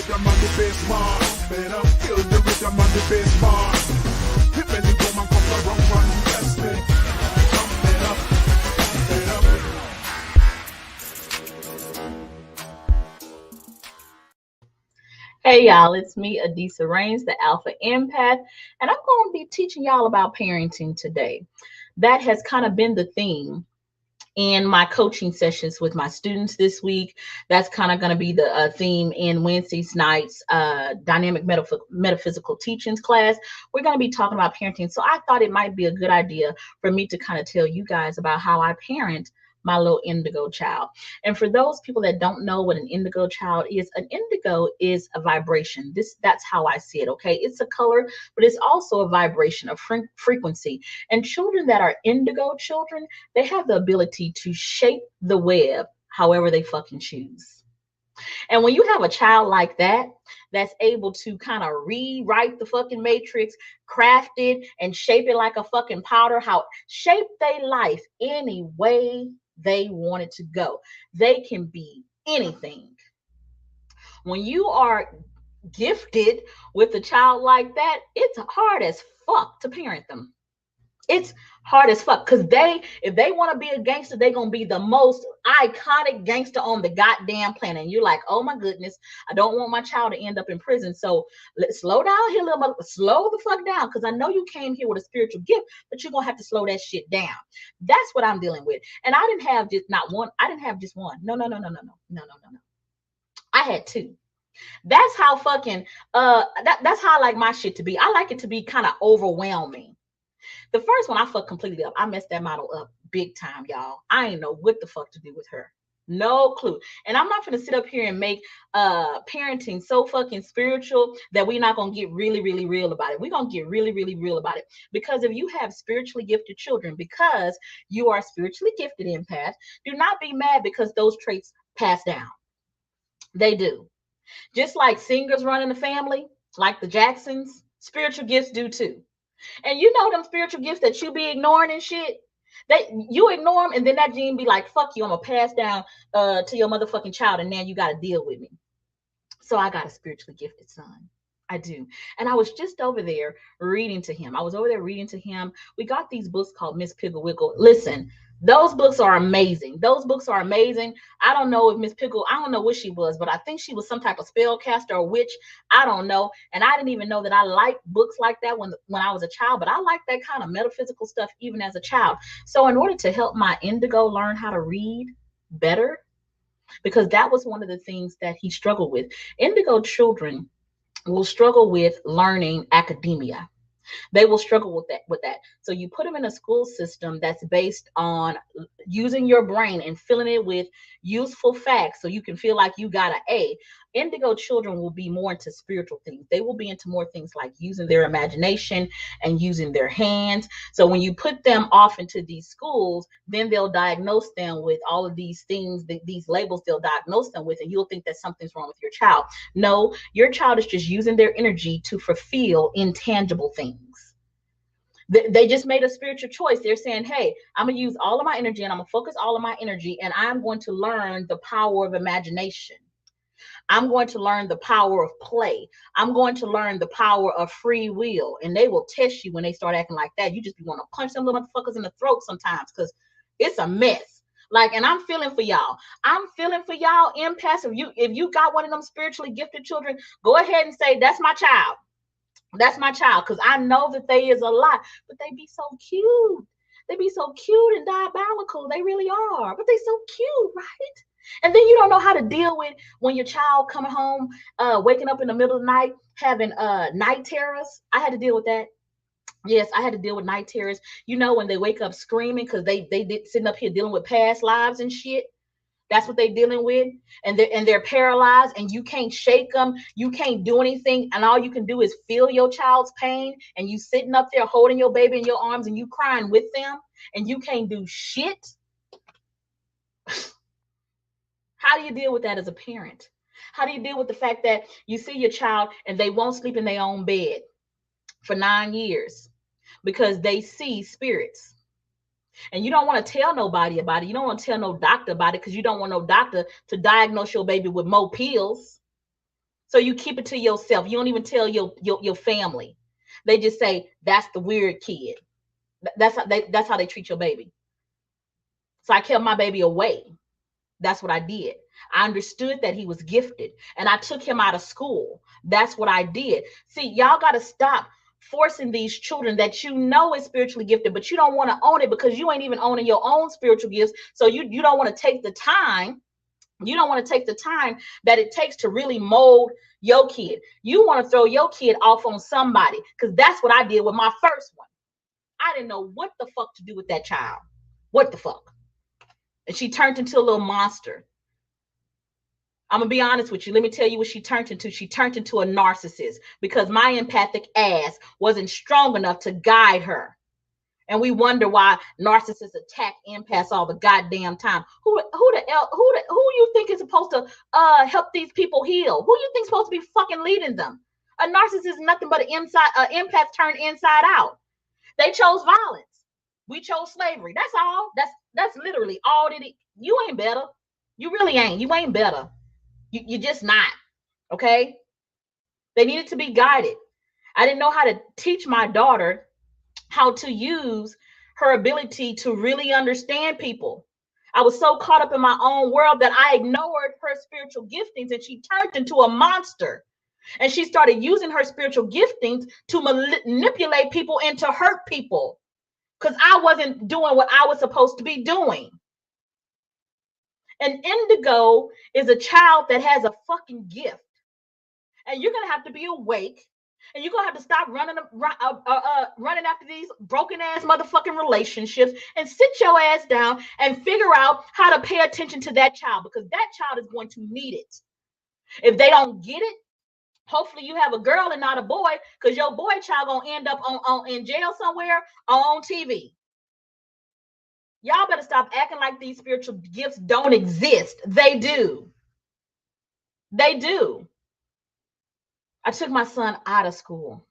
rhythm of the bass mark. Better feel the rhythm of the bass mark. If any woman comes around and test me, jump it up, Hey y'all, it's me, Adisa Rains, the Alpha Empath, and I'm going to be teaching y'all about parenting today. That has kind of been the theme in my coaching sessions with my students this week. That's kind of going to be the theme in Wednesday night's dynamic metaphysical teachings class. We're going to be talking about parenting. So I thought it might be a good idea for me to kind of tell you guys about how I parent my little indigo child. And for those people that don't know what an indigo child is, an indigo is a vibration. That's how I see it. Okay, it's a color, but it's also a vibration, a frequency. And children that are indigo children, they have the ability to shape the web however they fucking choose. And when you have a child like that, that's able to kind of rewrite the fucking matrix, craft it, and shape it like a fucking powder, how shape their life any way they want it to go. They can be anything. When you are gifted with a child like that, it's hard as fuck to parent them. It's hard as fuck because if they want to be a gangster, they're gonna be the most iconic gangster on the goddamn planet. And you're like, oh my goodness, I don't want my child to end up in prison. So let's slow down here, little mother, slow the fuck down, because I know you came here with a spiritual gift, but you're gonna have to slow that shit down. That's what I'm dealing with. And I didn't have just not one. I didn't have just one. No. I had two. That's how fucking that's how I like my shit to be. I like it to be kind of overwhelming. The first one I fucked completely up. I messed that model up big time, y'all. I ain't know what the fuck to do with her. No clue. And I'm not gonna sit up here and make parenting so fucking spiritual that we're not gonna get really, really real about it. We're gonna get really, really real about it. Because if you have spiritually gifted children, because you are spiritually gifted empath, do not be mad because those traits pass down. They do. Just like singers run in the family, like the Jacksons, spiritual gifts do too. And you know them spiritual gifts that you be ignoring and shit, that you ignore them, and then that gene be like, fuck you, I'm gonna pass down to your motherfucking child, and now you gotta deal with me. So I got a spiritually gifted son. I do. And I was just over there reading to him. We got these books called Miss Piggle Wiggle. Listen, those books are amazing. I don't know if Miss Piggle, I don't know what she was, but I think she was some type of spellcaster or witch. I don't know. And I didn't even know that I liked books like that when I was a child, but I liked that kind of metaphysical stuff even as a child. So in order to help my indigo learn how to read better, because that was one of the things that he struggled with. Indigo children will struggle with learning academia. They will struggle with that. So you put them in a school system that's based on using your brain and filling it with useful facts so you can feel like you got an A. Indigo children will be more into spiritual things. They will be into more things like using their imagination and using their hands. So when you put them off into these schools, then they'll diagnose them with all of these things, these labels they'll diagnose them with, and you'll think that something's wrong with your child. No, your child is just using their energy to fulfill intangible things. They just made a spiritual choice. They're saying, hey, I'm going to use all of my energy and I'm going to focus all of my energy, and I'm going to learn the power of imagination. I'm going to learn the power of play. I'm going to learn the power of free will. And they will test you when they start acting like that. You just want to punch them little motherfuckers in the throat sometimes because it's a mess. Like, and I'm feeling for y'all. I'm feeling for y'all empaths. If you got one of them spiritually gifted children, go ahead and say, that's my child. That's my child. Because I know that they is a lot, but they be so cute. They be so cute and diabolical. They really are. But they so cute, right? And then you don't know how to deal with when your child coming home, waking up in the middle of the night, having night terrors. I had to deal with that. Yes, I had to deal with night terrors. You know, when they wake up screaming because they did sitting up here dealing with past lives and shit. That's what they're dealing with, and they're paralyzed, and you can't shake them. You can't do anything, and all you can do is feel your child's pain, and you sitting up there holding your baby in your arms, and you crying with them, and you can't do shit. How do you deal with that as a parent? How do you deal with the fact that you see your child and they won't sleep in their own bed for 9 years because they see spirits? And you don't want to tell nobody about it. You don't want to tell no doctor about it because you don't want no doctor to diagnose your baby with more pills. So you keep it to yourself. You don't even tell your family. They just say that's the weird kid. That's how they treat your baby. So I kept my baby away. That's what I did. I understood that he was gifted and I took him out of school. That's what I did. See, y'all got to stop forcing these children that you know is spiritually gifted, but you don't want to own it because you ain't even owning your own spiritual gifts. So you don't want to take the time. You don't want to take the time that it takes to really mold your kid. You want to throw your kid off on somebody because that's what I did with my first one. I didn't know what the fuck to do with that child. What the fuck? And she turned into a little monster. I'm gonna be honest with you. Let me tell you what she turned into. She turned into a narcissist because my empathic ass wasn't strong enough to guide her. And we wonder why narcissists attack empaths all the goddamn time. Who you think is supposed to help these people heal? Who you think is supposed to be fucking leading them? A narcissist is nothing but an empath turned inside out. They chose violence. We chose slavery. That's all. That's literally all that it. You ain't better. You really ain't. You ain't better. You're just not. Okay? They needed to be guided. I didn't know how to teach my daughter how to use her ability to really understand people. I was so caught up in my own world that I ignored her spiritual giftings and she turned into a monster. And she started using her spiritual giftings to manipulate people and to hurt people because I wasn't doing what I was supposed to be doing. An indigo is a child that has a fucking gift. And you're going to have to be awake and you're going to have to stop running after these broken ass motherfucking relationships and sit your ass down and figure out how to pay attention to that child because that child is going to need it. If they don't get it, hopefully you have a girl and not a boy because your boy child going to end up on in jail somewhere or on TV. Y'all better stop acting like these spiritual gifts don't exist. They do. They do. I took my son out of school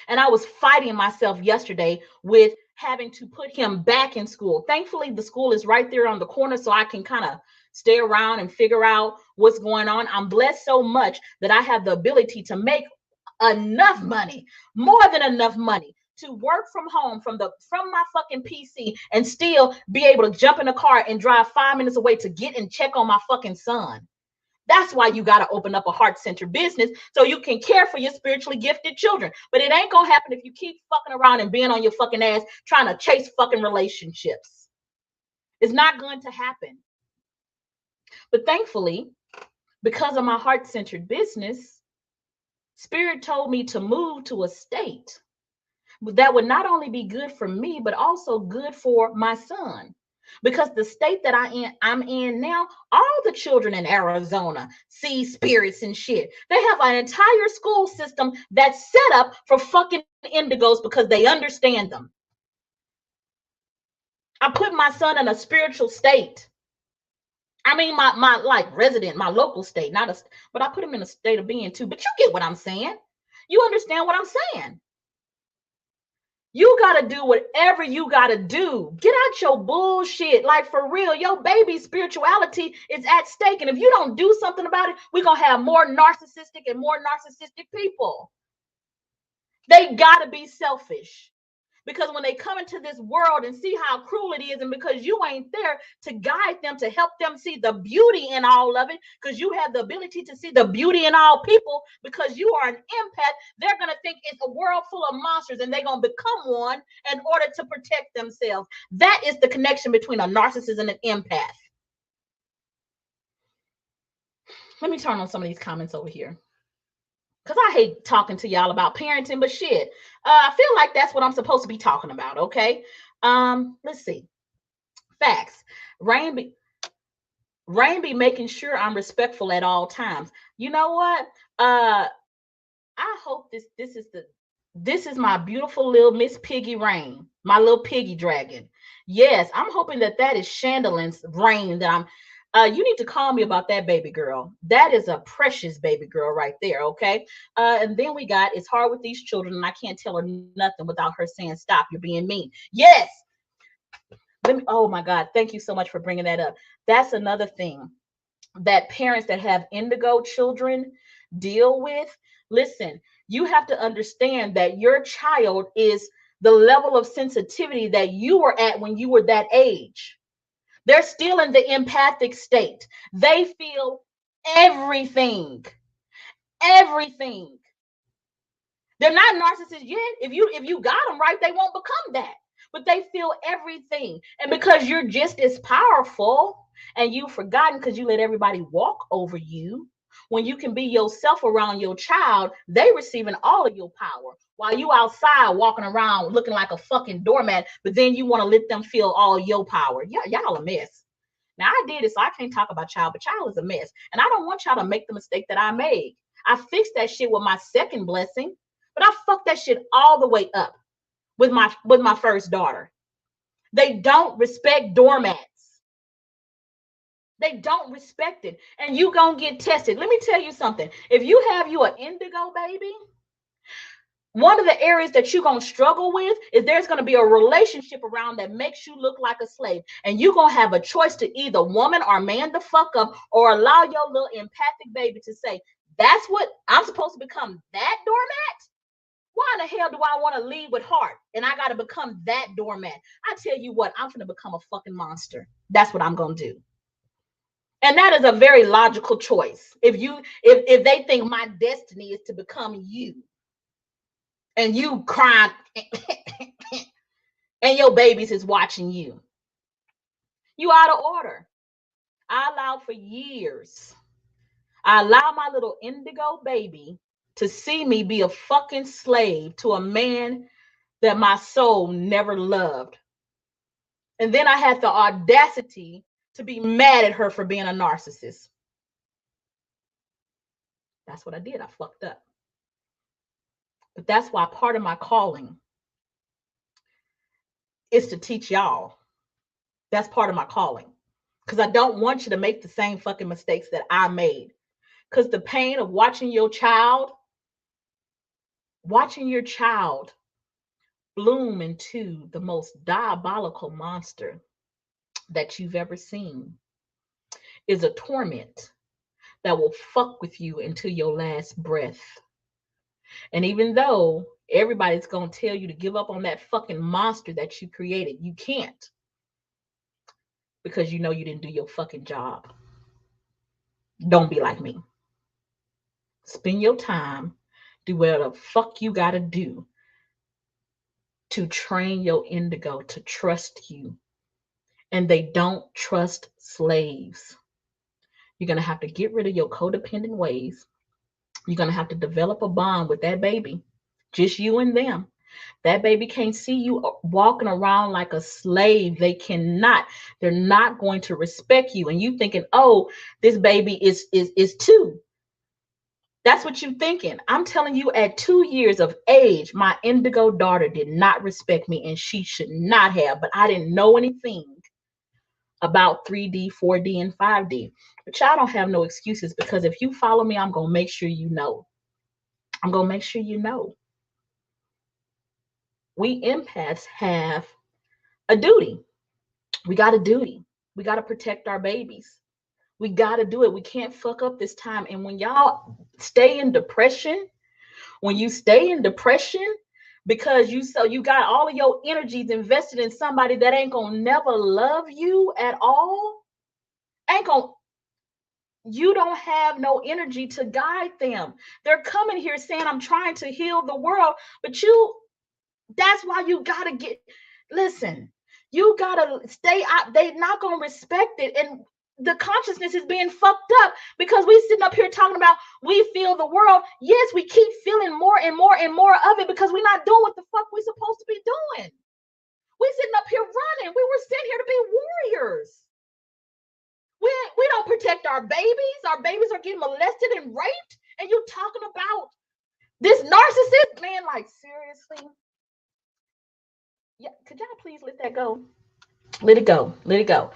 and I was fighting myself yesterday with having to put him back in school. Thankfully, the school is right there on the corner so I can kind of stay around and figure out what's going on. I'm blessed so much that I have the ability to make enough money, more than enough money to work from home from my fucking PC and still be able to jump in a car and drive 5 minutes away to get and check on my fucking son. That's why you got to open up a heart-centered business so you can care for your spiritually gifted children. But it ain't going to happen if you keep fucking around and being on your fucking ass trying to chase fucking relationships. It's not going to happen. But thankfully, because of my heart-centered business, Spirit told me to move to a state that would not only be good for me, but also good for my son. Because the state that I'm in now, all the children in Arizona see spirits and shit. They have an entire school system that's set up for fucking indigos because they understand them. I put my son in a spiritual state. I mean, my like resident, my local state, but I put him in a state of being too. But you get what I'm saying. You understand what I'm saying. You got to do whatever you got to do. Get out your bullshit. Like, for real, your baby's spirituality is at stake. And if you don't do something about it, we're going to have more narcissistic people. They got to be selfish. Because when they come into this world and see how cruel it is, and because you ain't there to guide them, to help them see the beauty in all of it, because you have the ability to see the beauty in all people, because you are an empath, they're going to think it's a world full of monsters and they're going to become one in order to protect themselves. That is the connection between a narcissist and an empath. Let me turn on some of these comments over here, because I hate talking to y'all about parenting, but shit, I feel like that's what I'm supposed to be talking about, okay? Let's see. Facts. Rain be making sure I'm respectful at all times. You know what? I hope this is my beautiful little Miss Piggy Rain, my little piggy dragon. Yes, I'm hoping that is Chandelin's Rain that I'm. You need to call me about that baby girl. That is a precious baby girl right there, okay? And then we got, it's hard with these children, and I can't tell her nothing without her saying, stop, you're being mean. Yes! Oh my God, thank you so much for bringing that up. That's another thing, that parents that have indigo children, deal with, listen, you have to understand that your child is the level of sensitivity that you were at when you were that age. They're still in the empathic state. They feel everything. Everything. They're not narcissists yet. If you got them right, they won't become that. But they feel everything. And because you're just as powerful and you've forgotten because you let everybody walk over you, when you can be yourself around your child, they receiving all of your power. While you outside walking around looking like a fucking doormat, but then you want to let them feel all your power. Yeah, y'all a mess. Now I did it, so I can't talk about child, but child is a mess. And I don't want y'all to make the mistake that I made. I fixed that shit with my second blessing, but I fucked that shit all the way up with my first daughter. They don't respect doormats. They don't respect it. And you gonna get tested. Let me tell you something. If you have you an indigo baby, one of the areas that you're going to struggle with is there's going to be a relationship around that makes you look like a slave. And you're going to have a choice to either woman or man the fuck up or allow your little empathic baby to say, that's what I'm supposed to become, that doormat? Why in the hell do I want to lead with heart and I got to become that doormat? I tell you what, I'm going to become a fucking monster. That's what I'm going to do. And that is a very logical choice. If they think my destiny is to become you, and you crying and your babies is watching you, you out of order. I allowed for years. I allowed my little indigo baby to see me be a fucking slave to a man that my soul never loved. And then I had the audacity to be mad at her for being a narcissist. That's what I did. I fucked up. But that's why part of my calling is to teach y'all. That's part of my calling. Because I don't want you to make the same fucking mistakes that I made. Because the pain of watching your child bloom into the most diabolical monster that you've ever seen is a torment that will fuck with you until your last breath. And even though everybody's going to tell you to give up on that fucking monster that you created, you can't. Because you know you didn't do your fucking job. Don't be like me. Spend your time, do whatever the fuck you gotta do to train your indigo to trust you. And they don't trust slaves. You're gonna have to get rid of your codependent ways. You're gonna have to develop a bond with that baby, just you and them. That baby can't see you walking around like a slave. They cannot. They're not going to respect you. And you thinking, oh, this baby is 2. That's what you're thinking. I'm telling you, at 2 years of age, my indigo daughter did not respect me, and she should not have. But I didn't know anything about 3D, 4D, and 5D. But y'all don't have no excuses, because if you follow me, I'm going to make sure you know. I'm going to make sure you know. We empaths have a duty. We got a duty. We got to protect our babies. We got to do it. We can't fuck up this time. And when y'all stay in depression, because you got all of your energies invested in somebody that ain't gonna never love you at all, you don't have no energy to guide them. They're coming here saying, I'm trying to heal the world, but that's why you gotta listen, you gotta stay out. They're not gonna respect it. And the consciousness is being fucked up because we sitting up here talking about we feel the world. Yes, we keep feeling more and more and more of it because we're not doing what the fuck we're supposed to be doing. We sitting up here running. We were sent here to be warriors. We don't protect our babies. Our babies are getting molested and raped. And you talking about this narcissist? Man, like, seriously? Yeah, could y'all please let that go? Let it go. Let it go.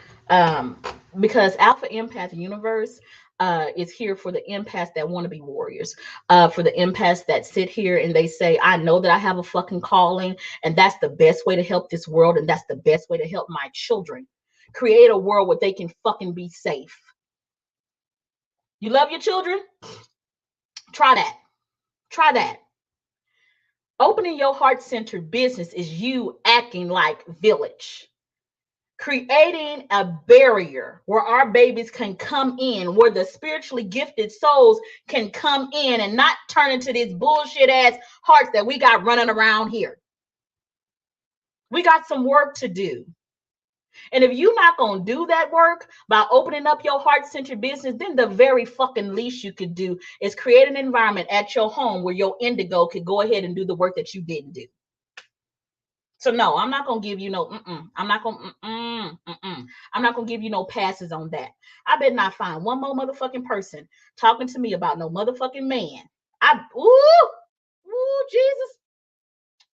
Because Alpha Empath Universe is here for the empaths that want to be warriors, for the empaths that sit here and they say, I know that I have a fucking calling, and that's the best way to help this world, and that's the best way to help my children. Create a world where they can fucking be safe. You love your children? Try that. Try that. Opening your heart-centered business is you acting like village, creating a barrier where our babies can come in, where the spiritually gifted souls can come in and not turn into these bullshit ass hearts that we got running around here. We got some work to do. And if you're not going to do that work by opening up your heart-centered business, then the very fucking least you could do is create an environment at your home where your indigo could go ahead and do the work that you didn't do. So no, I'm not gonna give you no. I'm not gonna. I'm not gonna give you no passes on that. I better not find one more motherfucking person talking to me about no motherfucking man. Ooh, Jesus,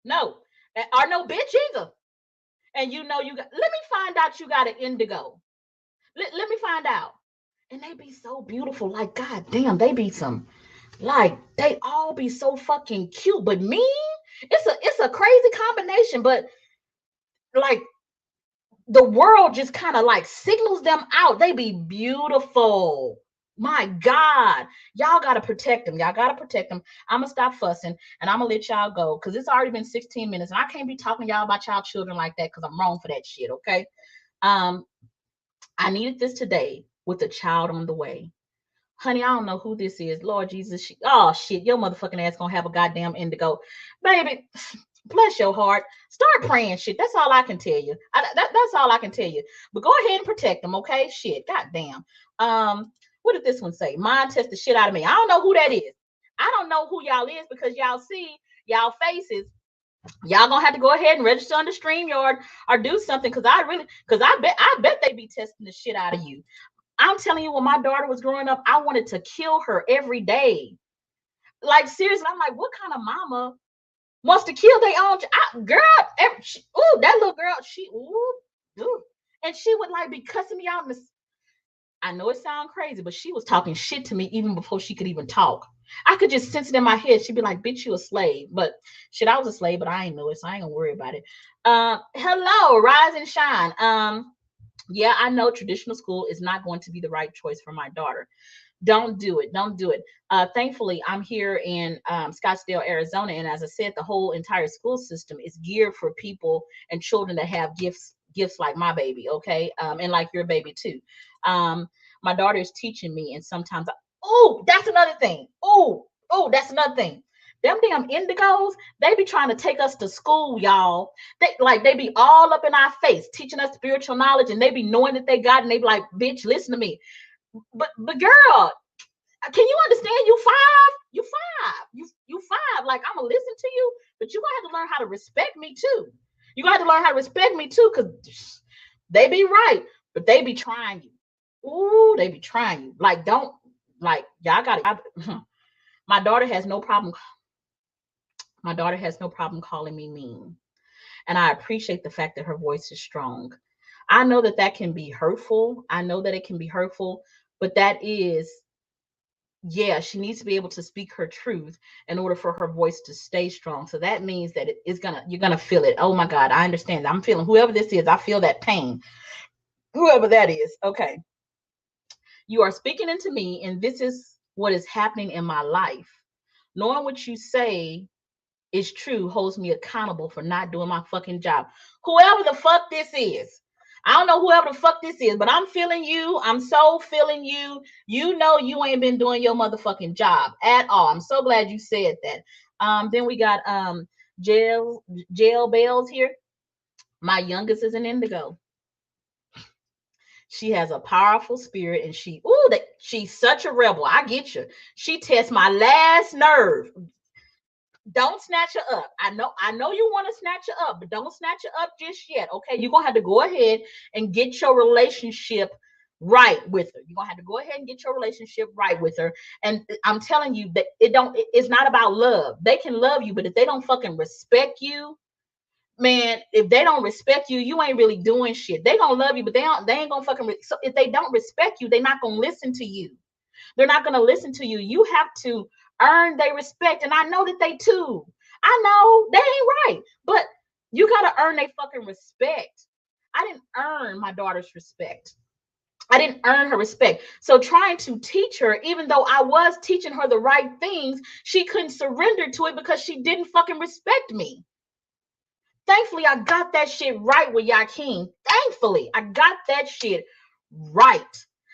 no, or no bitch either. And you know you got. Let me find out you got an indigo. Let me find out. And they be so beautiful. Like god damn, they be some. Like they all be so fucking cute, but mean. It's a crazy combination, but like the world just kind of like signals them out. They be beautiful. My God, y'all gotta protect them. Y'all gotta protect them. I'm gonna stop fussing and I'm gonna let y'all go because it's already been 16 minutes and I can't be talking to y'all about y'all children like that because I'm wrong for that shit. Okay. I needed this today with a child on the way. Honey, I don't know who this is. Lord Jesus. Oh shit, your motherfucking ass gonna have a goddamn indigo. Baby, bless your heart. Start praying shit. That's all I can tell you. That's all I can tell you. But go ahead and protect them, okay? Shit. Goddamn. What did this one say? Mine test the shit out of me. I don't know who that is. I don't know who y'all is because y'all see y'all faces. Y'all gonna have to go ahead and register on the StreamYard or do something because I bet they be testing the shit out of you. I'm telling you, when my daughter was growing up, I wanted to kill her every day. Like seriously, I'm like, what kind of mama wants to kill their own girl? That little girl, and she would like be cussing me out. I know it sounds crazy, but she was talking shit to me even before she could even talk. I could just sense it in my head. She'd be like, "Bitch, you a slave." But shit, I was a slave, but I ain't know it, so I ain't gonna worry about it. Hello, rise and shine. Yeah, I know traditional school is not going to be the right choice for my daughter. Don't do it. Don't do it. Thankfully, I'm here in Scottsdale, Arizona, and as I said, the whole entire school system is geared for people and children that have gifts like my baby, okay, and like your baby too. My daughter is teaching me, and sometimes, that's another thing. That's another thing. Them damn indigos, they be trying to take us to school, y'all. They be all up in our face, teaching us spiritual knowledge, and they be knowing that they got, and they be like, "Bitch, listen to me." But girl, can you understand? You five. Like I'm gonna listen to you, but you gonna have to learn how to respect me too. You gonna have to learn how to respect me too, because they be right, but they be trying you. Ooh, they be trying you. Like don't like y'all gotta. My daughter has no problem. My daughter has no problem calling me mean, and I appreciate the fact that her voice is strong. I know that that can be hurtful. I know that it can be hurtful, but that is, yeah, she needs to be able to speak her truth in order for her voice to stay strong. So that means that you're gonna feel it. Oh my God, I understand. I'm feeling whoever this is, I feel that pain. Whoever that is. Okay. You are speaking into me, and this is what is happening in my life. Knowing what you say is true holds me accountable for not doing my fucking job. Whoever the fuck this is. I don't know whoever the fuck this is, but I'm feeling you. I'm so feeling you. You know you ain't been doing your motherfucking job at all. I'm so glad you said that. Then we got jail bells here. My youngest is an indigo. She has a powerful spirit, and she's such a rebel. I get you. She tests my last nerve. Don't snatch her up. I know you want to snatch her up, but don't snatch her up just yet. Okay, you're gonna have to go ahead and get your relationship right with her. You're gonna have to go ahead and get your relationship right with her. And I'm telling you that it's not about love. They can love you, but if they don't fucking respect you, man, if they don't respect you, you ain't really doing shit. They gonna love you, but they ain't gonna fucking so if they don't respect you, they're not gonna listen to you. They're not going to listen to you. You have to earn their respect. And I know that they too. I know they ain't right, but you got to earn their fucking respect. I didn't earn my daughter's respect. I didn't earn her respect. So trying to teach her, even though I was teaching her the right things, she couldn't surrender to it because she didn't fucking respect me. Thankfully, I got that shit right with Yakin. Thankfully, I got that shit right.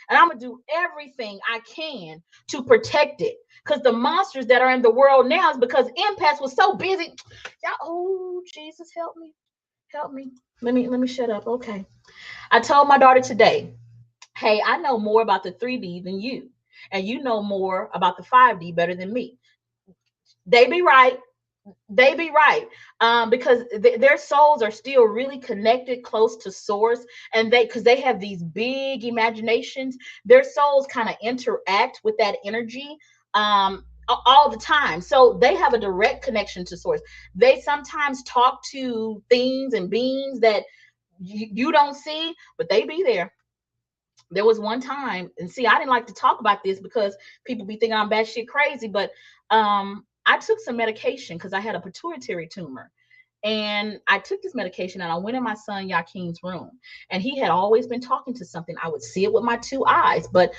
And I'm gonna do everything I can to protect it. Because the monsters that are in the world now is because empaths was so busy. Y'all, oh Jesus, help me. Help me. Let me shut up. Okay. I told my daughter today, hey, I know more about the 3D than you. And you know more about the 5D better than me. They be right. They be right, because their souls are still really connected close to source, and they, because they have these big imaginations, their souls kind of interact with that energy all the time, so they have a direct connection to source. They sometimes talk to things and beings that you don't see, but they be there. There was one time, and see, I didn't like to talk about this because people be thinking I'm batshit crazy, but I took some medication because I had a pituitary tumor. And I took this medication and I went in my son Yakin's room. And he had always been talking to something. I would see it with my two eyes, but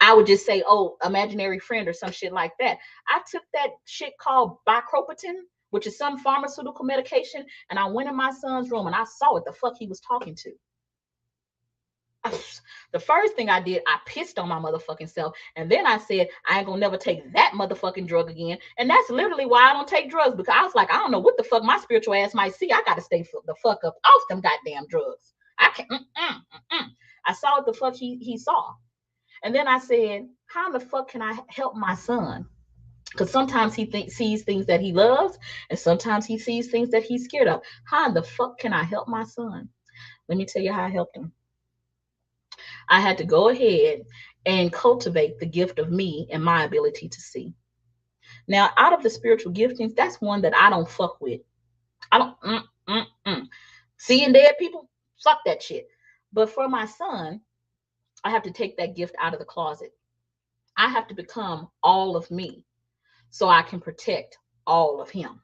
I would just say, oh, imaginary friend or some shit like that. I took that shit called bicropitin, which is some pharmaceutical medication, and I went in my son's room and I saw what the fuck he was talking to. The first thing I did, I pissed on my motherfucking self. And then I said, I ain't gonna never take that motherfucking drug again. And that's literally why I don't take drugs, because I was like, I don't know what the fuck my spiritual ass might see. I gotta stay the fuck up off them goddamn drugs. I can't. I saw what the fuck he saw. And then I said, how the fuck can I help my son? Because sometimes sees things that he loves, and sometimes he sees things that he's scared of. How the fuck can I help my son? Let me tell you how I helped him. I had to go ahead and cultivate the gift of me and my ability to see. Now, out of the spiritual giftings, that's one that I don't fuck with. I don't seeing dead people, fuck that shit. But for my son, I have to take that gift out of the closet. I have to become all of me so I can protect all of him.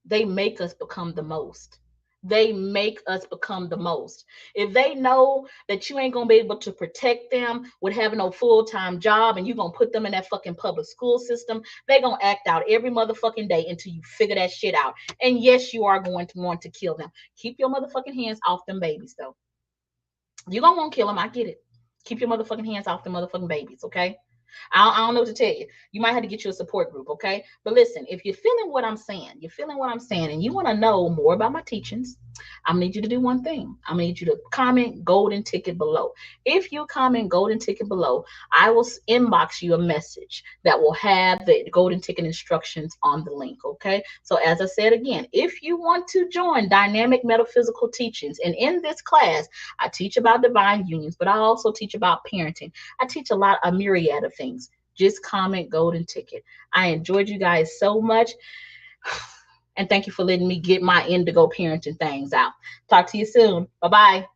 They make us become the most. They make us become the most. If they know that you ain't gonna be able to protect them with having no full-time job, and you're gonna put them in that fucking public school system, they gonna act out every motherfucking day until you figure that shit out. And yes, you are going to want to kill them. Keep your motherfucking hands off them babies, though. You're gonna want to kill them. I get it. Keep your motherfucking hands off them motherfucking babies, okay? I don't know what to tell you. You might have to get you a support group, okay? But listen, if you're feeling what I'm saying, and you want to know more about my teachings, I'm gonna need you to do one thing. I'm gonna need you to comment golden ticket below. If you comment golden ticket below, I will inbox you a message that will have the golden ticket instructions on the link, okay? So as I said again, if you want to join dynamic metaphysical teachings, and in this class, I teach about divine unions, but I also teach about parenting. I teach a myriad of things. Just comment golden ticket. I enjoyed you guys so much. And thank you for letting me get my indigo parenting things out. Talk to you soon. Bye-bye.